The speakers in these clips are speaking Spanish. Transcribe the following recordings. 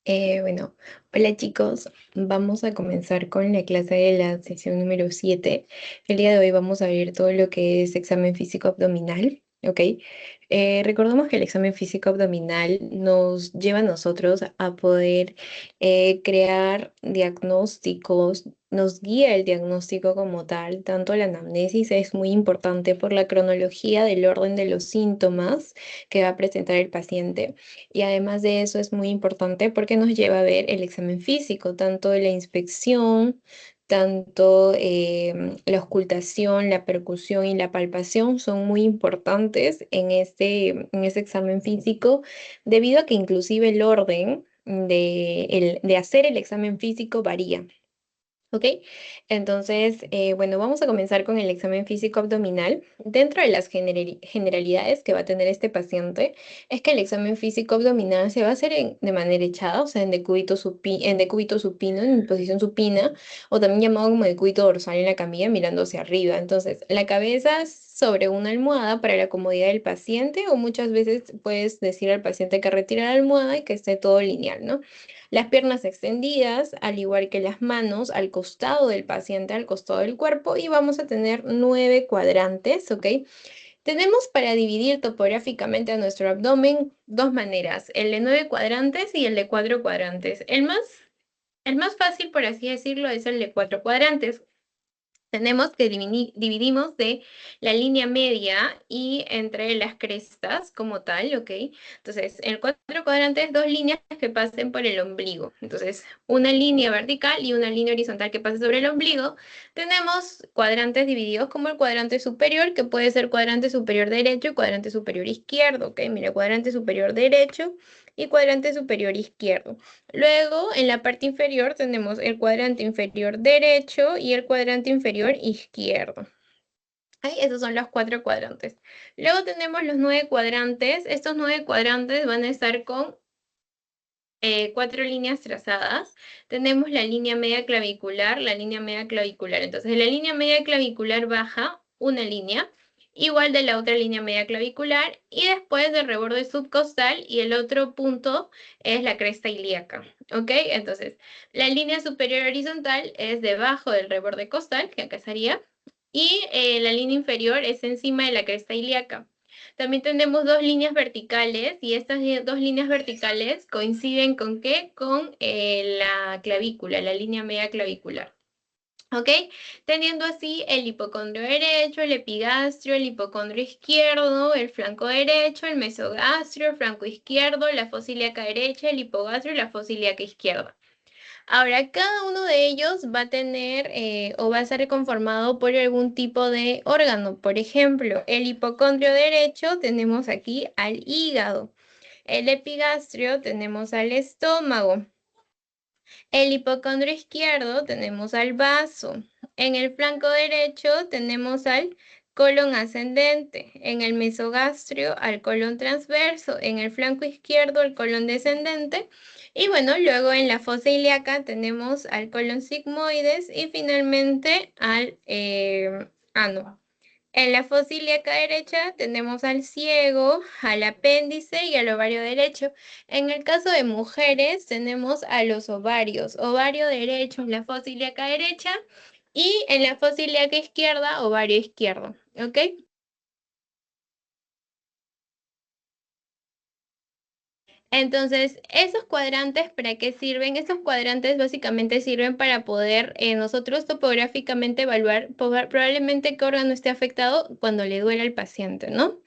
Bueno, hola chicos, vamos a comenzar con la clase de la sesión número 7. El día de hoy vamos a ver todo lo que es examen físico abdominal, ¿ok? Recordemos que el examen físico abdominal nos lleva a nosotros a poder crear diagnósticos, nos guía el diagnóstico como tal, tanto la anamnesis es muy importante por la cronología del orden de los síntomas que va a presentar el paciente. Y además de eso es muy importante porque nos lleva a ver el examen físico, tanto de la inspección, tanto la ocultación, la percusión y la palpación son muy importantes en este examen físico, debido a que inclusive el orden de hacer el examen físico varía. ¿Ok? Entonces, bueno, vamos a comenzar con el examen físico abdominal. Dentro de las generalidades que va a tener este paciente, es que el examen físico abdominal se va a hacer de manera echada, o sea, en decúbito supino, en posición supina, o también llamado como decúbito dorsal en la camilla, mirando hacia arriba. Entonces, la cabeza sobre una almohada para la comodidad del paciente, o muchas veces puedes decir al paciente que retire la almohada y que esté todo lineal, ¿no? Las piernas extendidas, al igual que las manos, al costado del paciente, al costado del cuerpo, y vamos a tener 9 cuadrantes, ¿ok? Tenemos para dividir topográficamente a nuestro abdomen dos maneras, el de 9 cuadrantes y el de 4 cuadrantes. El más fácil, por así decirlo, es el de 4 cuadrantes. Tenemos que dividimos de la línea media y entre las crestas como tal, ¿ok? Entonces, en 4 cuadrantes, dos líneas que pasen por el ombligo. Entonces, una línea vertical y una línea horizontal que pase sobre el ombligo. Tenemos cuadrantes divididos como el cuadrante superior, que puede ser cuadrante superior derecho y cuadrante superior izquierdo, ¿ok? Mira, cuadrante superior derecho y cuadrante superior izquierdo. Luego, en la parte inferior tenemos el cuadrante inferior derecho y el cuadrante inferior izquierdo. Ahí, esos son los 4 cuadrantes. Luego tenemos los 9 cuadrantes. Estos 9 cuadrantes van a estar con 4 líneas trazadas. Tenemos la línea media clavicular, la línea media clavicular. Entonces, en la línea media clavicular baja una línea, igual de la otra línea media clavicular, y después del reborde subcostal, y el otro punto es la cresta ilíaca, ¿ok? Entonces, la línea superior horizontal es debajo del reborde costal, que acá sería, y la línea inferior es encima de la cresta ilíaca. También tenemos dos líneas verticales, y estas dos líneas verticales coinciden ¿con qué? Con la clavícula, la línea media clavicular. ¿Ok? Teniendo así el hipocondrio derecho, el epigastrio, el hipocondrio izquierdo, el flanco derecho, el mesogastrio, el flanco izquierdo, la fosa ilíaca derecha, el hipogastrio y la fosa ilíaca izquierda. Ahora, cada uno de ellos va a tener o va a ser conformado por algún tipo de órgano. Por ejemplo, el hipocondrio derecho tenemos aquí al hígado. El epigastrio tenemos al estómago. El hipocondrio izquierdo tenemos al vaso. En el flanco derecho tenemos al colon ascendente. En el mesogastrio al colon transverso. En el flanco izquierdo al colon descendente. Y bueno, luego en la fosa ilíaca tenemos al colon sigmoides y finalmente al ano. En la fosa ilíaca derecha tenemos al ciego, al apéndice y al ovario derecho. En el caso de mujeres tenemos a los ovarios, ovario derecho en la fosa ilíaca derecha y en la fosa ilíaca izquierda, ovario izquierdo. ¿Ok? Entonces, ¿esos cuadrantes para qué sirven? Esos cuadrantes básicamente sirven para poder nosotros topográficamente evaluar probablemente qué órgano esté afectado cuando le duele al paciente, ¿no?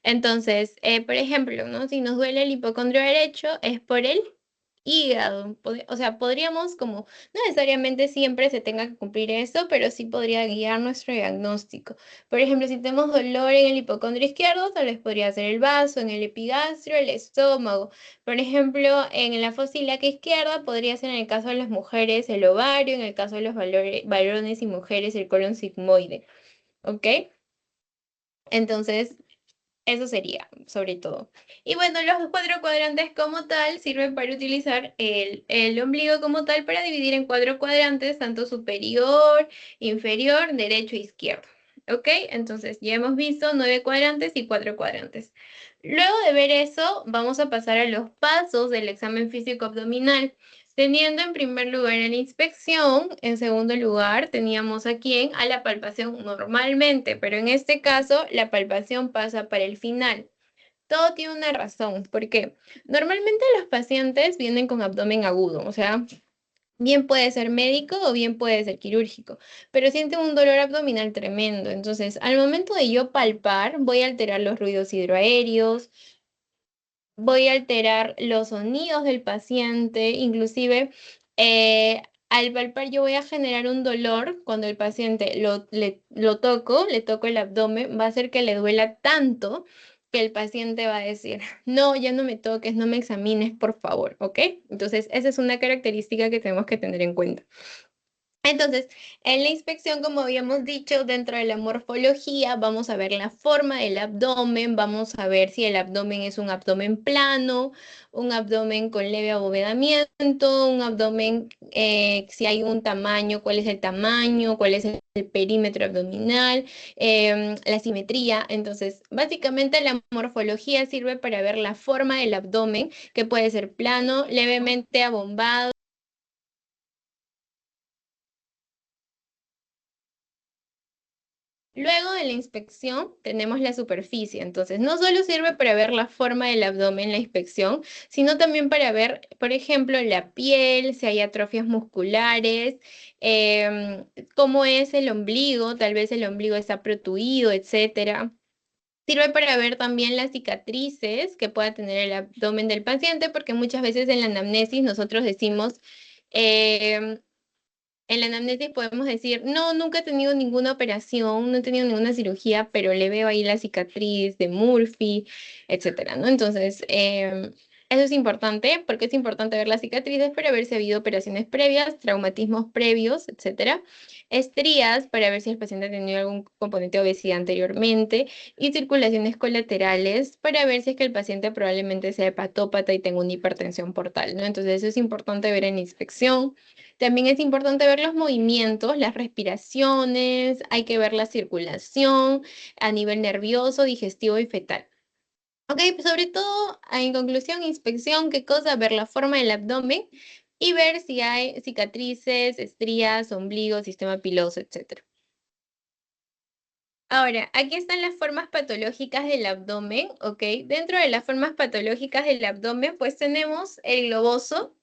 Entonces, por ejemplo, ¿no? Si nos duele el hipocondrio derecho, es por el hígado. O sea, podríamos como, no necesariamente siempre se tenga que cumplir eso, pero sí podría guiar nuestro diagnóstico. Por ejemplo, si tenemos dolor en el hipocondrio izquierdo, tal vez podría ser el vaso, en el epigastrio, el estómago. Por ejemplo, en la fosa ilíaca izquierda podría ser en el caso de las mujeres el ovario, en el caso de los varones y mujeres el colon sigmoide. ¿Ok? Entonces, eso sería, sobre todo. Y bueno, los 4 cuadrantes como tal sirven para utilizar el ombligo como tal para dividir en 4 cuadrantes, tanto superior, inferior, derecho e izquierdo. ¿Ok? Entonces ya hemos visto 9 cuadrantes y 4 cuadrantes. Luego de ver eso, vamos a pasar a los pasos del examen físico abdominal. Teniendo en primer lugar la inspección, en segundo lugar teníamos a quién, a la palpación normalmente, pero en este caso la palpación pasa para el final. Todo tiene una razón, porque normalmente los pacientes vienen con abdomen agudo, o sea, bien puede ser médico o bien puede ser quirúrgico, pero sienten un dolor abdominal tremendo. Entonces, al momento de yo palpar, voy a alterar los ruidos hidroaéreos, voy a alterar los sonidos del paciente, inclusive al palpar yo voy a generar un dolor cuando el paciente lo toco, le toco el abdomen, va a hacer que le duela tanto que el paciente va a decir, no, ya no me toques, no me examines, por favor, ¿ok? Entonces, esa es una característica que tenemos que tener en cuenta. Entonces, en la inspección, como habíamos dicho, dentro de la morfología, vamos a ver la forma del abdomen, vamos a ver si el abdomen es un abdomen plano, un abdomen con leve abovedamiento, un abdomen, si hay un tamaño, cuál es el tamaño, cuál es el perímetro abdominal, la simetría. Entonces, básicamente la morfología sirve para ver la forma del abdomen, que puede ser plano, levemente abombado. Luego de la inspección tenemos la superficie, entonces no solo sirve para ver la forma del abdomen, la inspección, sino también para ver, por ejemplo, la piel, si hay atrofias musculares, em, cómo es el ombligo, tal vez el ombligo está protuido, etcétera. Sirve para ver también las cicatrices que pueda tener el abdomen del paciente, porque muchas veces en la anamnesis nosotros decimos, em, en la anamnesis podemos decir, no, nunca he tenido ninguna operación, no he tenido ninguna cirugía, pero le veo ahí la cicatriz de Murphy, etcétera, ¿no? Entonces, eso es importante, porque es importante ver las cicatrices para ver si ha habido operaciones previas, traumatismos previos, etcétera. Estrías para ver si el paciente ha tenido algún componente de obesidad anteriormente y circulaciones colaterales para ver si es que el paciente probablemente sea hepatópata y tenga una hipertensión portal, ¿no? Entonces, eso es importante ver en inspección. También es importante ver los movimientos, las respiraciones, hay que ver la circulación a nivel nervioso, digestivo y fetal. Ok, pues sobre todo, en conclusión, inspección, ¿qué cosa? Ver la forma del abdomen y ver si hay cicatrices, estrías, ombligo, sistema piloso, etc. Ahora, aquí están las formas patológicas del abdomen, ¿ok? Dentro de las formas patológicas del abdomen, pues tenemos el globoso.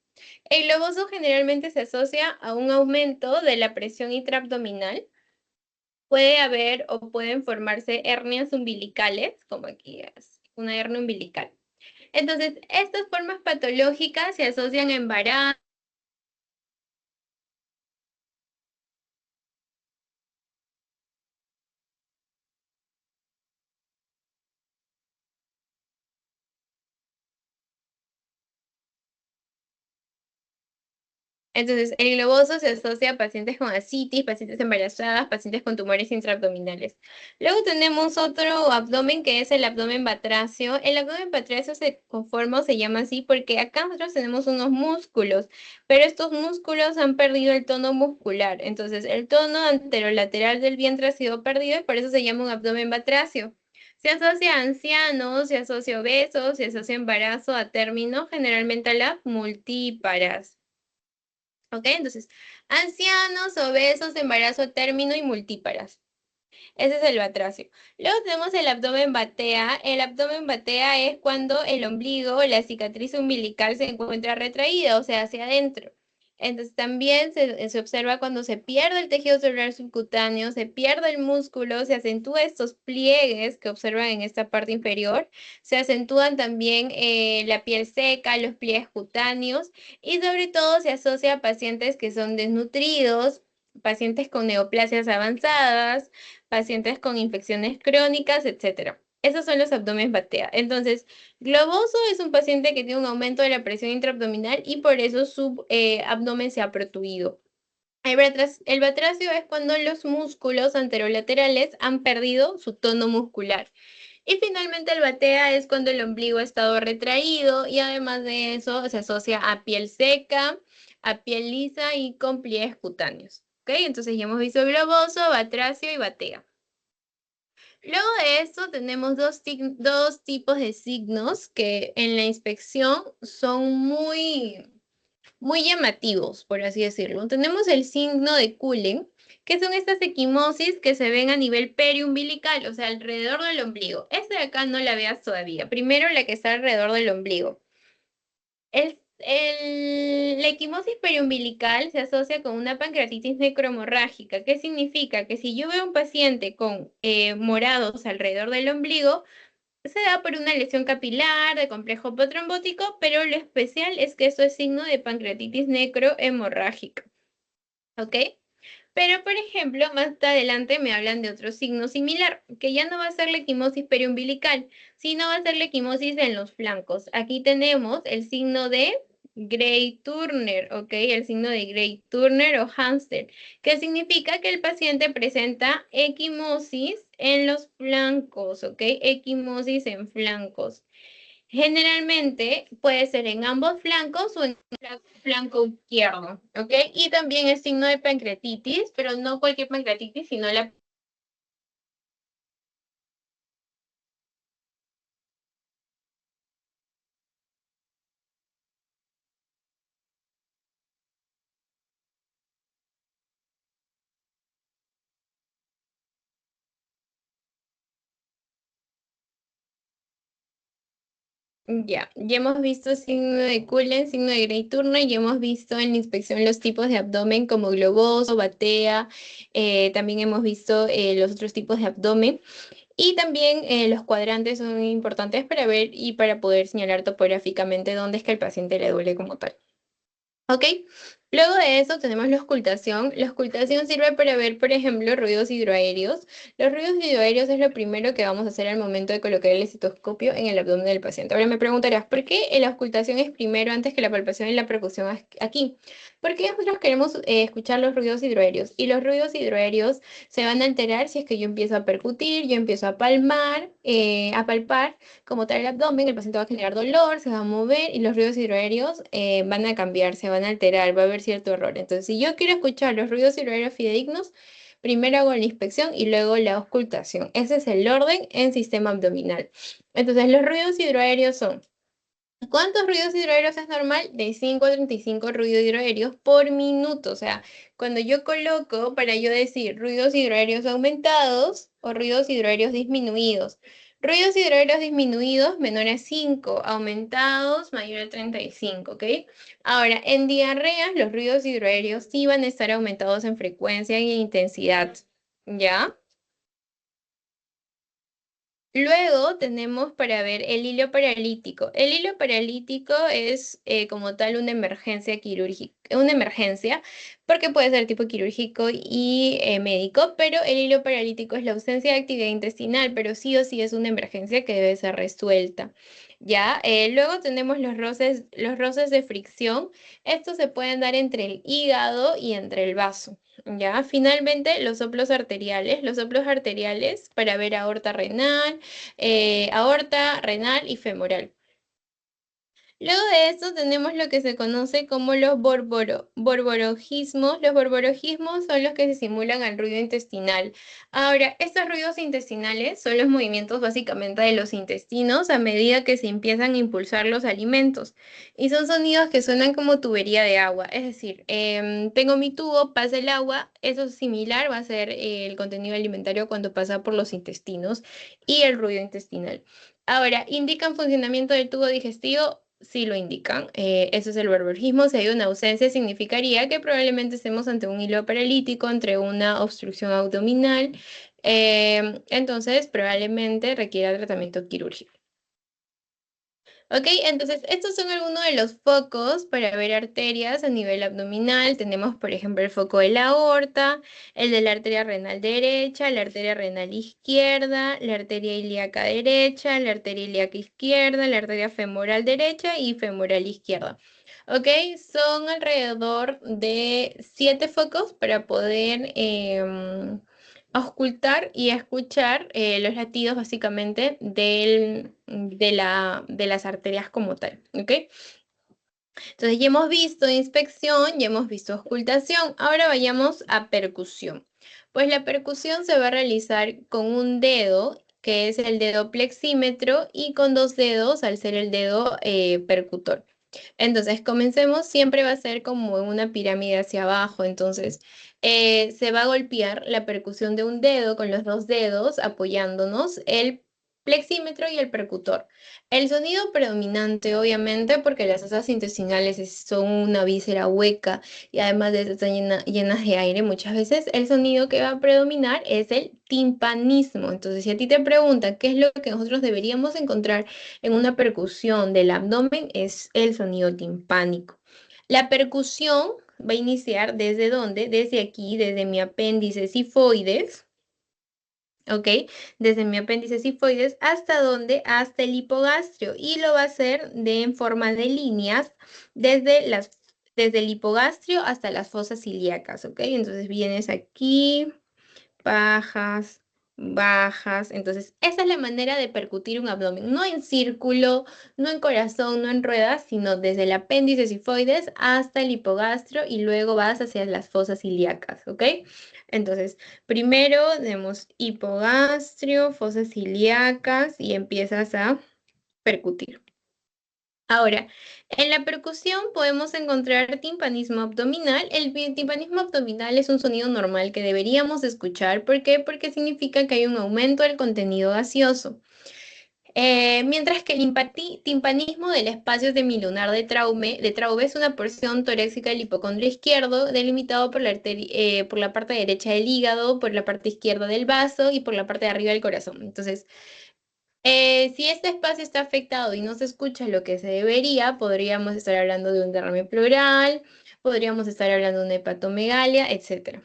El globoso generalmente se asocia a un aumento de la presión intraabdominal. Puede haber o pueden formarse hernias umbilicales, como aquí es una hernia umbilical. Entonces, estas formas patológicas se asocian a embarazo. Entonces, el globoso se asocia a pacientes con ascitis, pacientes embarazadas, pacientes con tumores intraabdominales. Luego tenemos otro abdomen que es el abdomen batracio. El abdomen batracio se conforma o se llama así porque acá nosotros tenemos unos músculos, pero estos músculos han perdido el tono muscular. Entonces, el tono anterolateral del vientre ha sido perdido y por eso se llama un abdomen batracio. Se asocia a ancianos, se asocia a obesos, se asocia a embarazo a término, generalmente a las multíparas. ¿Ok? Entonces, ancianos, obesos, embarazo a término y multíparas. Ese es el batracio. Luego tenemos el abdomen batea. El abdomen batea es cuando el ombligo o la cicatriz umbilical se encuentra retraída, o sea, hacia adentro. Entonces también se observa cuando se pierde el tejido celular subcutáneo, se pierde el músculo, se acentúan estos pliegues que observan en esta parte inferior, se acentúan también la piel seca, los pliegues cutáneos y sobre todo se asocia a pacientes que son desnutridos, pacientes con neoplasias avanzadas, pacientes con infecciones crónicas, etcétera. Esos son los abdomen batea. Entonces, globoso es un paciente que tiene un aumento de la presión intraabdominal y por eso su abdomen se ha protuido. El batracio es cuando los músculos anterolaterales han perdido su tono muscular. Y finalmente el batea es cuando el ombligo ha estado retraído y además de eso se asocia a piel seca, a piel lisa y con pliegues cutáneos. ¿Ok? Entonces ya hemos visto globoso, batracio y batea. Luego de esto tenemos dos tipos de signos que en la inspección son muy llamativos, por así decirlo. Tenemos el signo de Cullen, que son estas equimosis que se ven a nivel periumbilical, o sea, alrededor del ombligo. Esta de acá no la veas todavía. Primero la que está alrededor del ombligo. La equimosis periumbilical se asocia con una pancreatitis necrohemorrágica. ¿Qué significa? Que si yo veo a un paciente con morados alrededor del ombligo, se da por una lesión capilar de complejo trombótico, pero lo especial es que esto es signo de pancreatitis necrohemorrágica. ¿Ok? Pero, por ejemplo, más adelante me hablan de otro signo similar, que ya no va a ser la equimosis periumbilical, sino va a ser la equimosis en los flancos. Aquí tenemos el signo de Gray-Turner, ¿ok? El signo de Gray-Turner o Hamster, que significa que el paciente presenta equimosis en los flancos, ¿ok? Equimosis en flancos. Generalmente puede ser en ambos flancos o en el flanco izquierdo, ¿ok? Y también es signo de pancreatitis, pero no cualquier pancreatitis, sino la... Ya hemos visto signo de Cullen, signo de Grey Turner, y hemos visto en la inspección los tipos de abdomen como globoso, batea, también hemos visto los otros tipos de abdomen. Y también los cuadrantes son importantes para ver y para poder señalar topográficamente dónde es que el paciente le duele como tal. ¿Ok? Luego de eso tenemos la auscultación. La auscultación sirve para ver, por ejemplo, ruidos hidroaéreos. Los ruidos hidroaéreos es lo primero que vamos a hacer al momento de colocar el estetoscopio en el abdomen del paciente. Ahora me preguntarás, ¿por qué la auscultación es primero antes que la palpación y la percusión aquí? Porque nosotros queremos escuchar los ruidos hidroaéreos y los ruidos hidroaéreos se van a alterar si es que yo empiezo a percutir, yo empiezo a palmar, a palpar como tal el abdomen, el paciente va a generar dolor, se va a mover y los ruidos hidroaéreos van a cambiar, se van a alterar, va a haber cierto error. Entonces, si yo quiero escuchar los ruidos hidroaéreos fidedignos, primero hago la inspección y luego la auscultación. Ese es el orden en sistema abdominal. Entonces, los ruidos hidroaéreos son... ¿Cuántos ruidos hidroaéreos es normal? De 5 a 35 ruidos hidroaéreos por minuto. O sea, cuando yo coloco para yo decir ruidos hidroaéreos aumentados o ruidos hidroaéreos disminuidos. Ruidos hidroaéreos disminuidos menor a 5, aumentados mayor a 35, ¿ok? Ahora, en diarreas los ruidos hidroaéreos sí van a estar aumentados en frecuencia y en intensidad, ¿ya? Luego tenemos para ver el hilo paralítico. El hilo paralítico es como tal una emergencia quirúrgica, una emergencia, porque puede ser tipo quirúrgico y médico, pero el hilo paralítico es la ausencia de actividad intestinal, pero sí o sí es una emergencia que debe ser resuelta. Ya, luego tenemos los roces de fricción. Estos se pueden dar entre el hígado y entre el vaso. Ya, finalmente los soplos arteriales para ver aorta, renal y femoral. Luego de esto tenemos lo que se conoce como los borborojismos. Los borborojismos son los que se simulan al ruido intestinal. Ahora, estos ruidos intestinales son los movimientos básicamente de los intestinos a medida que se empiezan a impulsar los alimentos. Y son sonidos que suenan como tubería de agua. Es decir, tengo mi tubo, pasa el agua, eso es similar, va a ser el contenido alimentario cuando pasa por los intestinos y el ruido intestinal. Ahora, ¿indican funcionamiento del tubo digestivo? Sí lo indican. Eso es el barbarismo. Si hay una ausencia, significaría que probablemente estemos ante un hilo paralítico, entre una obstrucción abdominal. Entonces, probablemente requiera tratamiento quirúrgico. Ok, entonces estos son algunos de los focos para ver arterias a nivel abdominal. Tenemos, por ejemplo, el foco de la aorta, el de la arteria renal derecha, la arteria renal izquierda, la arteria ilíaca derecha, la arteria ilíaca izquierda, la arteria femoral derecha y femoral izquierda. Ok, son alrededor de 7 focos para poder auscultar y escuchar los latidos básicamente de las arterias como tal, ¿ok? Entonces ya hemos visto inspección, ya hemos visto auscultación, ahora vayamos a percusión. Pues la percusión se va a realizar con un dedo, que es el dedo plexímetro, y con dos dedos, al ser el dedo percutor. Entonces, comencemos, siempre va a ser como en una pirámide hacia abajo. Entonces, se va a golpear la percusión de un dedo con los dos dedos apoyándonos el plexímetro y el percutor. El sonido predominante, obviamente, porque las fosas intestinales son una víscera hueca y además de eso están llenas de aire muchas veces, el sonido que va a predominar es el timpanismo. Entonces, si a ti te preguntan qué es lo que nosotros deberíamos encontrar en una percusión del abdomen, es el sonido timpánico. La percusión va a iniciar ¿desde dónde? Desde aquí, desde mi apéndice sifoides. ¿Ok? Desde mi apéndice sifoides, ¿hasta dónde? Hasta el hipogastrio, y lo va a hacer en forma de líneas desde el hipogastrio hasta las fosas ilíacas, ¿ok? Entonces vienes aquí, bajas, bajas. Entonces, esa es la manera de percutir un abdomen, no en círculo, no en corazón, no en ruedas, sino desde el apéndice sifoides hasta el hipogastrio y luego vas hacia las fosas ilíacas, ¿ok? Entonces, primero tenemos hipogastrio, fosas ilíacas y empiezas a percutir. Ahora, en la percusión podemos encontrar timpanismo abdominal. El timpanismo abdominal es un sonido normal que deberíamos escuchar. ¿Por qué? Porque significa que hay un aumento del contenido gaseoso. Mientras que el timpanismo del espacio semilunar de Traube es una porción torácica del hipocondrio izquierdo, delimitado por la parte derecha del hígado, por la parte izquierda del vaso y por la parte de arriba del corazón. Entonces, si este espacio está afectado y no se escucha lo que se debería, podríamos estar hablando de un derrame pleural, podríamos estar hablando de una hepatomegalia, etc.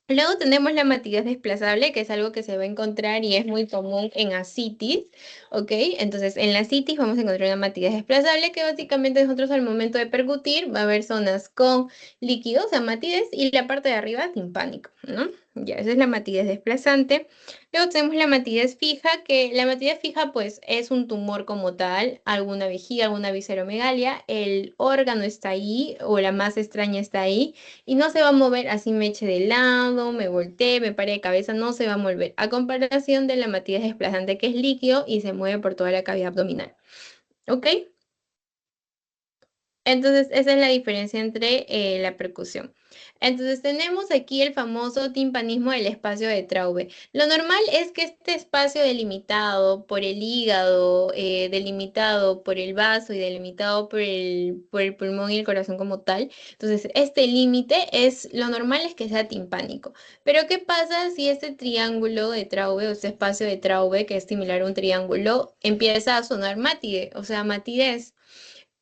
Luego tenemos la matidez desplazable, que es algo que se va a encontrar y es muy común en ascitis, ¿ok? Entonces, en la ascitis vamos a encontrar una matidez desplazable que básicamente nosotros al momento de percutir va a haber zonas con líquidos, o sea, matidez, y la parte de arriba timpánico, ¿no? Ya, esa es la matidez desplazante. Luego tenemos la matidez fija, que la matidez fija pues es un tumor como tal, alguna vejiga, alguna visceromegalia, el órgano está ahí o la masa extraña está ahí y no se va a mover, así me eche de lado, me voltee, me pare de cabeza, no se va a mover, a comparación de la matidez desplazante que es líquido y se mueve por toda la cavidad abdominal. ¿Ok? Entonces, esa es la diferencia entre la percusión. Entonces, tenemos aquí el famoso timpanismo del espacio de Traube. Lo normal es que este espacio delimitado por el hígado, delimitado por el vaso y delimitado por el pulmón y el corazón como tal, entonces este límite lo normal es que sea timpánico. Pero, ¿qué pasa si este triángulo de Traube o este espacio de Traube, que es similar a un triángulo, empieza a sonar matide, o sea, matidez?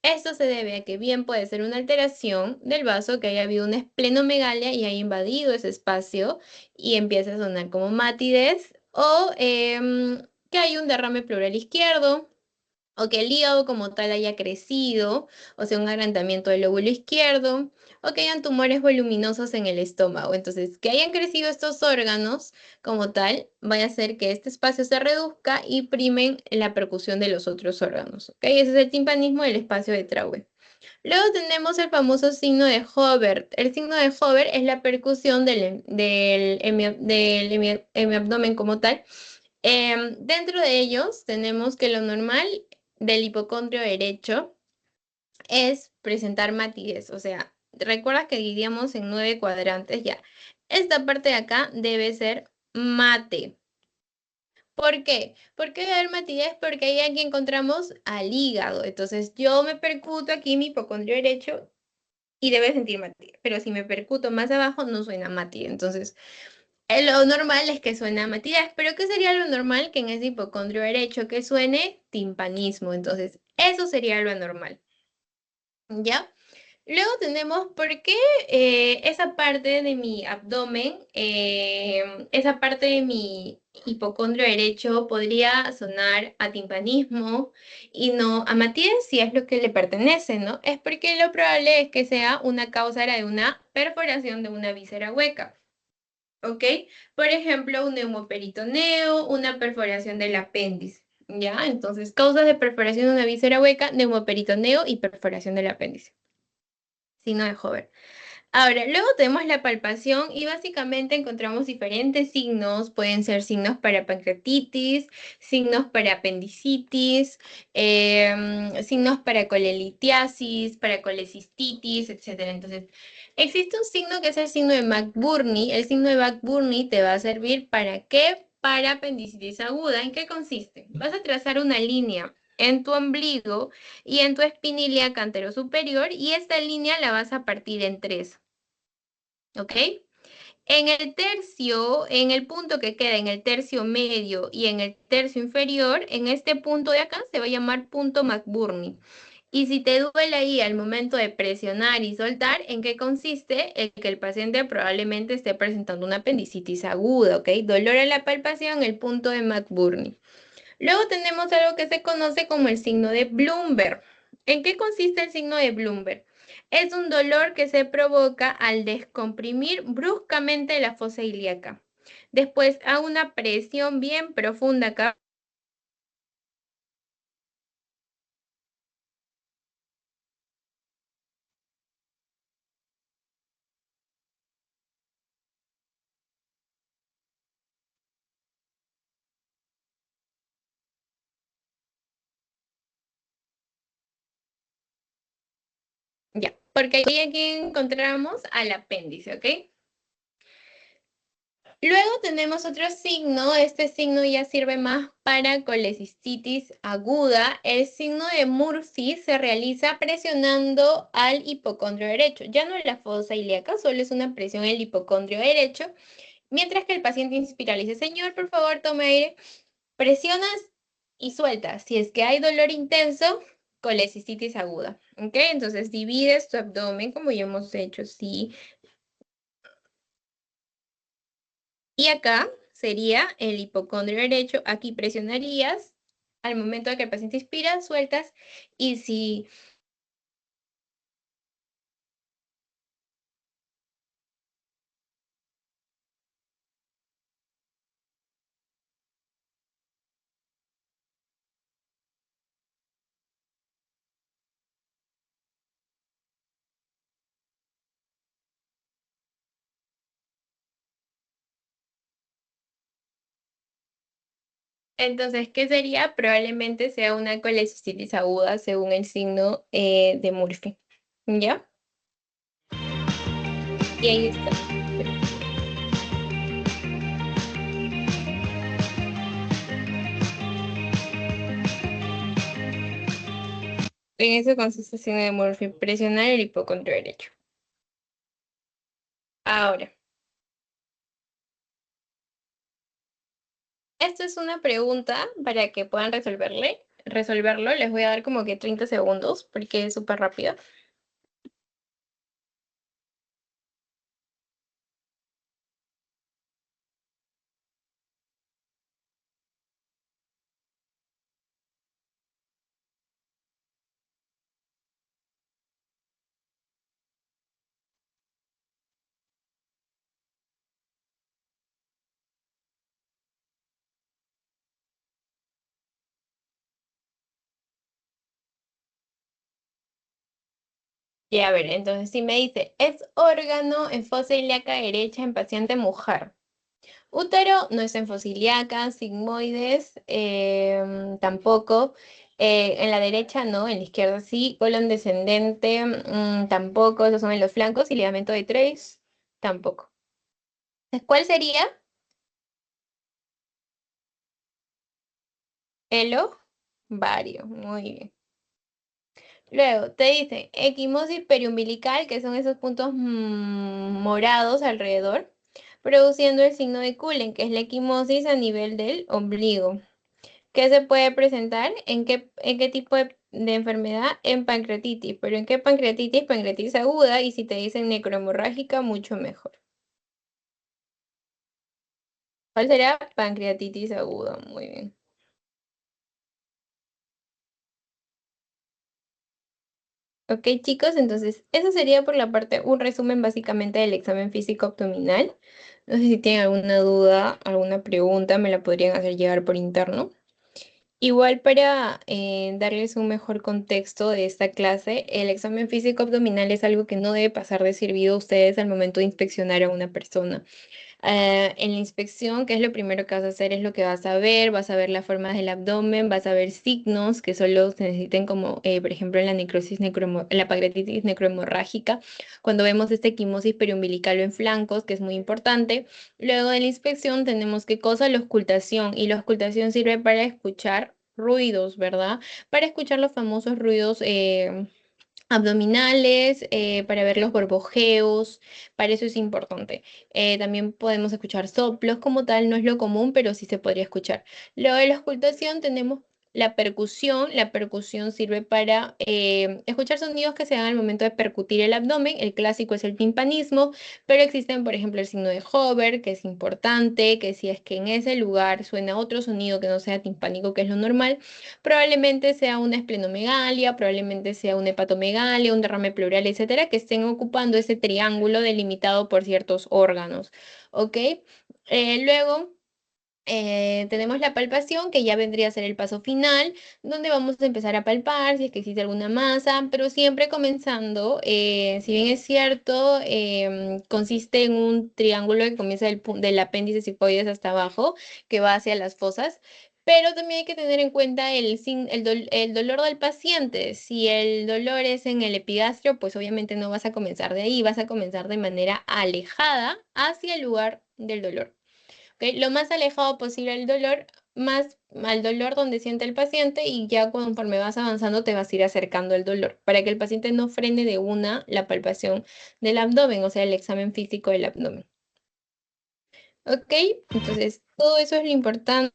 Esto se debe a que bien puede ser una alteración del vaso, que haya habido una esplenomegalia y haya invadido ese espacio y empieza a sonar como matidez, o que hay un derrame pleural izquierdo, o que el hígado como tal haya crecido, o sea, un agrandamiento del lóbulo izquierdo, o que hayan tumores voluminosos en el estómago. Entonces, que hayan crecido estos órganos como tal, va a hacer que este espacio se reduzca y primen la percusión de los otros órganos. ¿Ok? Ese es el timpanismo del espacio de Traube. Luego tenemos el famoso signo de Hobert. El signo de Hobert es la percusión del hemiabdomen como tal. Dentro de ellos tenemos que lo normal del hipocondrio derecho es presentar matidez, o sea, recuerda que dividíamos en 9 cuadrantes ya. Esta parte de acá debe ser mate. ¿Por qué? ¿Por qué debe haber matidez? Porque ahí aquí encontramos al hígado. Entonces yo me percuto aquí mi hipocondrio derecho y debe sentir matidez. Pero si me percuto más abajo no suena matidez. Entonces lo normal es que suena matidez. Pero ¿qué sería lo normal? Que en ese hipocondrio derecho que suene timpanismo. Entonces eso sería lo anormal. ¿Ya? Luego tenemos por qué esa parte de mi abdomen, esa parte de mi hipocondrio derecho podría sonar a timpanismo y no a matidez, si es lo que le pertenece, ¿no? Es porque lo probable es que sea una causa de una perforación de una víscera hueca. ¿Ok? Por ejemplo, un neumoperitoneo, una perforación del apéndice. ¿Ya? Entonces, causas de perforación de una víscera hueca, neumoperitoneo y perforación del apéndice. Signo de Hover. Ahora, luego tenemos la palpación y básicamente encontramos diferentes signos. Pueden ser signos para pancreatitis, signos para apendicitis, signos para colelitiasis, para colecistitis, etcétera. Entonces, existe un signo que es el signo de McBurney. El signo de McBurney te va a servir ¿para qué? Para apendicitis aguda. ¿En qué consiste? Vas a trazar una línea en tu ombligo y en tu espina ilíaca superior y esta línea la vas a partir en tres. ¿Ok? En el tercio, en el punto que queda en el tercio medio y en el tercio inferior, en este punto de acá se va a llamar punto McBurney. Y si te duele ahí al momento de presionar y soltar, ¿en qué consiste? En que el paciente probablemente esté presentando una apendicitis aguda, ¿ok? Dolor en la palpación, el punto de McBurney. Luego tenemos algo que se conoce como el signo de Bloomberg. ¿En qué consiste el signo de Bloomberg? Es un dolor que se provoca al descomprimir bruscamente la fosa ilíaca. Después a una presión bien profunda acá. Ya, porque aquí encontramos al apéndice, ¿ok? Luego tenemos otro signo, este signo ya sirve más para colecistitis aguda. El signo de Murphy se realiza presionando al hipocondrio derecho. Ya no es la fosa ilíaca, solo es una presión en el hipocondrio derecho. Mientras que el paciente inspira, le dice, señor, por favor, tome aire. Presionas y sueltas. Si es que hay dolor intenso, colecistitis aguda. ¿Ok? Entonces divides tu abdomen como ya hemos hecho, sí. Y acá sería el hipocondrio derecho. Aquí presionarías al momento de que el paciente inspira, sueltas. Y si entonces, ¿qué sería? Probablemente sea una colecistitis aguda según el signo de Murphy. ¿Ya? Y ahí está. En eso consiste el signo de Murphy, presionar el hipocondrio derecho. Ahora, esto es una pregunta para que puedan resolverlo. Les voy a dar como que 30 segundos porque es súper rápido. Y a ver, entonces si me dice, es órgano en fosa ilíaca derecha en paciente mujer. Útero no es en fosa ilíaca, sigmoides tampoco. En la derecha no, en la izquierda sí. Colon descendente tampoco, esos son en los flancos. Y ligamento de Treis tampoco. Entonces, ¿cuál sería? El ovario. Muy bien. Luego te dice equimosis periumbilical, que son esos puntos morados alrededor, produciendo el signo de Cullen, que es la equimosis a nivel del ombligo. ¿Qué se puede presentar? ¿En qué tipo de enfermedad? En pancreatitis. ¿Pero en qué pancreatitis? Pancreatitis aguda. Y si te dicen necrohemorrágica, mucho mejor. ¿Cuál será? Pancreatitis aguda. Muy bien. Ok, chicos, entonces eso sería por la parte, un resumen básicamente del examen físico abdominal. No sé si tienen alguna duda, alguna pregunta, me la podrían hacer llegar por interno. Igual para darles un mejor contexto de esta clase, el examen físico abdominal es algo que no debe pasar de servido a ustedes al momento de inspeccionar a una persona. En la inspección, ¿qué es lo primero que vas a hacer? Es lo que vas a ver las formas del abdomen, vas a ver signos que solo se necesiten como, por ejemplo, en la en la pancreatitis necrohemorrágica, cuando vemos esta equimosis periumbilical o en flancos, que es muy importante. Luego de la inspección tenemos qué cosa, la auscultación, y la auscultación sirve para escuchar ruidos, ¿verdad? Para escuchar los famosos ruidos abdominales, para ver los borbojeos, para eso es importante. También podemos escuchar soplos como tal, no es lo común, pero sí se podría escuchar. Luego de la auscultación tenemos la percusión sirve para escuchar sonidos que se dan al momento de percutir el abdomen, el clásico es el timpanismo, pero existen, por ejemplo, el signo de Hover, que es importante, que si es que en ese lugar suena otro sonido que no sea timpánico, que es lo normal, probablemente sea una esplenomegalia, probablemente sea una hepatomegalia, un derrame pleural, etcétera, que estén ocupando ese triángulo delimitado por ciertos órganos. ¿Ok? Luego. Tenemos la palpación, que ya vendría a ser el paso final, donde vamos a empezar a palpar si es que existe alguna masa, pero siempre comenzando, si bien es cierto, consiste en un triángulo que comienza del apéndice cifoides hasta abajo, que va hacia las fosas, pero también hay que tener en cuenta el dolor del paciente. Si el dolor es en el epigastrio, pues obviamente no vas a comenzar de ahí, vas a comenzar de manera alejada hacia el lugar del dolor. ¿Ok? Lo más alejado posible del dolor, más al dolor donde siente el paciente y ya conforme vas avanzando te vas a ir acercando al dolor para que el paciente no frene de una la palpación del abdomen, o sea, el examen físico del abdomen. ¿Ok? Entonces, todo eso es lo importante.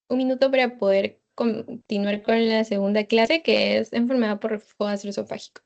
Un minuto para poder continuar con la segunda clase, que es enfermedad por reflujo gastroesofágico.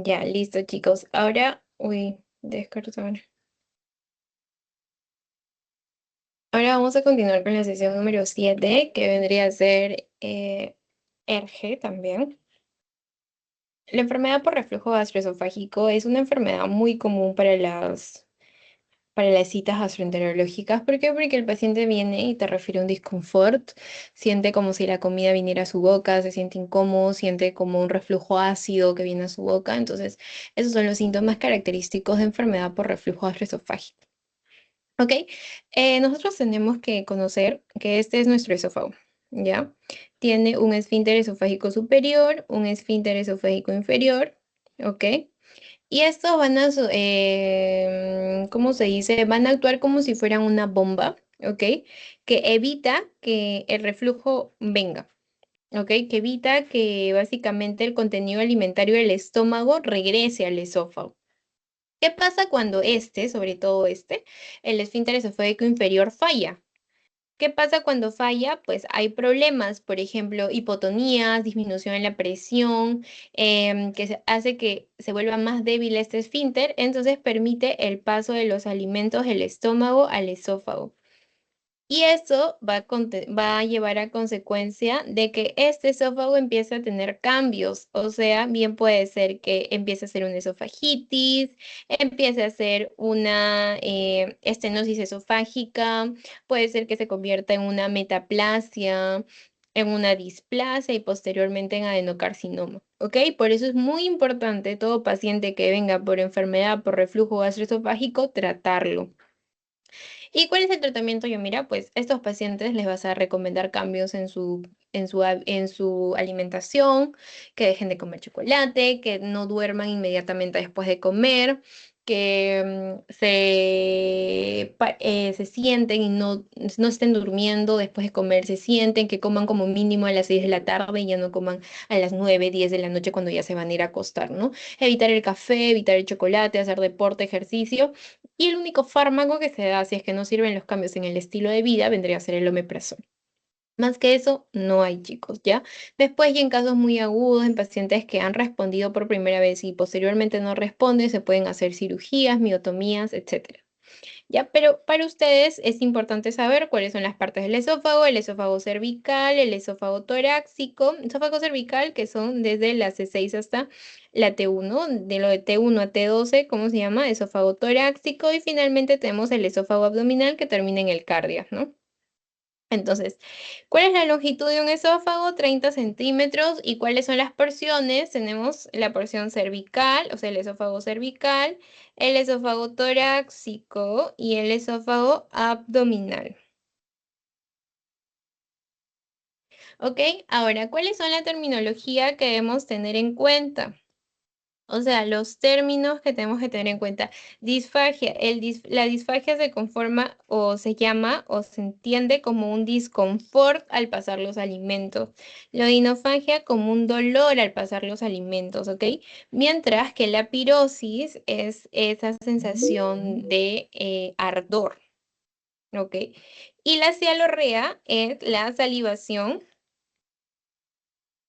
Ya, listo, chicos. Ahora, uy, descartar. Ahora vamos a continuar con la sesión número 7, que vendría a ser ERGE también. La enfermedad por reflujo gastroesofágico es una enfermedad muy común para las citas gastroenterológicas. ¿Por qué? Porque el paciente viene y te refiere un disconfort, siente como si la comida viniera a su boca, se siente incómodo, siente como un reflujo ácido que viene a su boca. Entonces, esos son los síntomas característicos de enfermedad por reflujo gastroesofágico. ¿Ok? Nosotros tenemos que conocer que este es nuestro esófago, ¿ya? Tiene un esfínter esofágico superior, un esfínter esofágico inferior, ¿ok? Y estos van a, ¿cómo se dice? Van a actuar como si fueran una bomba, ¿ok? Que evita que el reflujo venga, ¿ok? Que evita que básicamente el contenido alimentario del estómago regrese al esófago. ¿Qué pasa cuando sobre todo el esfínter esofágico inferior falla? ¿Qué pasa cuando falla? Pues hay problemas, por ejemplo, hipotonías, disminución en la presión, hace que se vuelva más débil este esfínter, entonces permite el paso de los alimentos del estómago al esófago. Y eso va a llevar a consecuencia de que este esófago empiece a tener cambios, o sea, bien puede ser que empiece a ser una esofagitis, empiece a ser una estenosis esofágica, puede ser que se convierta en una metaplasia, en una displasia y posteriormente en adenocarcinoma, ¿ok? Por eso es muy importante todo paciente que venga por enfermedad por reflujo gastroesofágico tratarlo. ¿Y cuál es el tratamiento, yo mira? Pues estos pacientes les vas a recomendar cambios en su alimentación, que dejen de comer chocolate, que no duerman inmediatamente después de comer, que se sienten y no estén durmiendo después de comer, se sienten, que coman como mínimo a las 6 de la tarde y ya no coman a las 9, 10 de la noche cuando ya se van a ir a acostar, ¿no? Evitar el café, evitar el chocolate, hacer deporte, ejercicio. Y el único fármaco que se da si es que no sirven los cambios en el estilo de vida vendría a ser el omeprazol. Más que eso, no hay, chicos, ¿ya? Después, y en casos muy agudos, en pacientes que han respondido por primera vez y posteriormente no responden, se pueden hacer cirugías, miotomías, etcétera. ¿Ya? Pero para ustedes es importante saber cuáles son las partes del esófago, el esófago cervical, el esófago cervical, que son desde la C6 hasta la T1, de lo de T1 a T12, ¿cómo se llama? Esófago torácico, y finalmente tenemos el esófago abdominal que termina en el cardio, ¿no? Entonces, ¿cuál es la longitud de un esófago? 30 centímetros. ¿Y cuáles son las porciones? Tenemos la porción cervical, o sea, el esófago cervical, el esófago torácico y el esófago abdominal. ¿Ok? Ahora, ¿cuáles son la terminología que debemos tener en cuenta? O sea, los términos que tenemos que tener en cuenta. Disfagia. La disfagia se conforma o se llama o se entiende como un disconfort al pasar los alimentos. La odinofagia como un dolor al pasar los alimentos, ¿ok? Mientras que la pirosis es esa sensación de ardor, ¿ok? Y la cialorrea es la salivación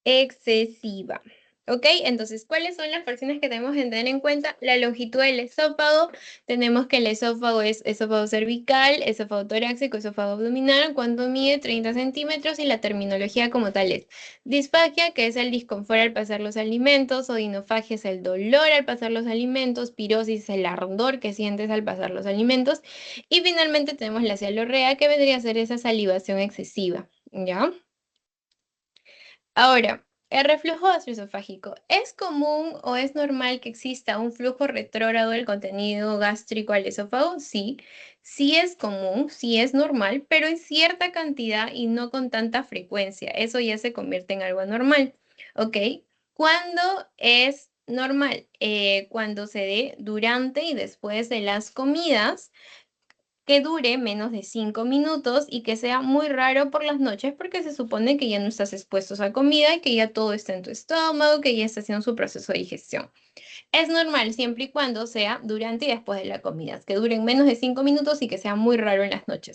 excesiva. ¿Ok? Entonces, ¿cuáles son las porciones que tenemos que tener en cuenta? La longitud del esófago. Tenemos que el esófago es esófago cervical, esófago torácico, esófago abdominal, cuando mide 30 centímetros, y la terminología como tal es disfagia, que es el disconfort al pasar los alimentos, odinofagia es el dolor al pasar los alimentos, pirosis es el ardor que sientes al pasar los alimentos, y finalmente tenemos la cialorrea, que vendría a ser esa salivación excesiva, ¿ya? Ahora, el reflujo gastroesofágico. ¿Es común o es normal que exista un flujo retrógrado del contenido gástrico al esófago? Sí, sí es común, sí es normal, pero en cierta cantidad y no con tanta frecuencia. Eso ya se convierte en algo anormal. ¿Ok? ¿Cuándo es normal? Cuando se dé durante y después de las comidas, que dure menos de 5 minutos y que sea muy raro por las noches, porque se supone que ya no estás expuesto a comida y que ya todo está en tu estómago, que ya está haciendo su proceso de digestión. Es normal siempre y cuando sea durante y después de la comida, que duren menos de 5 minutos y que sea muy raro en las noches.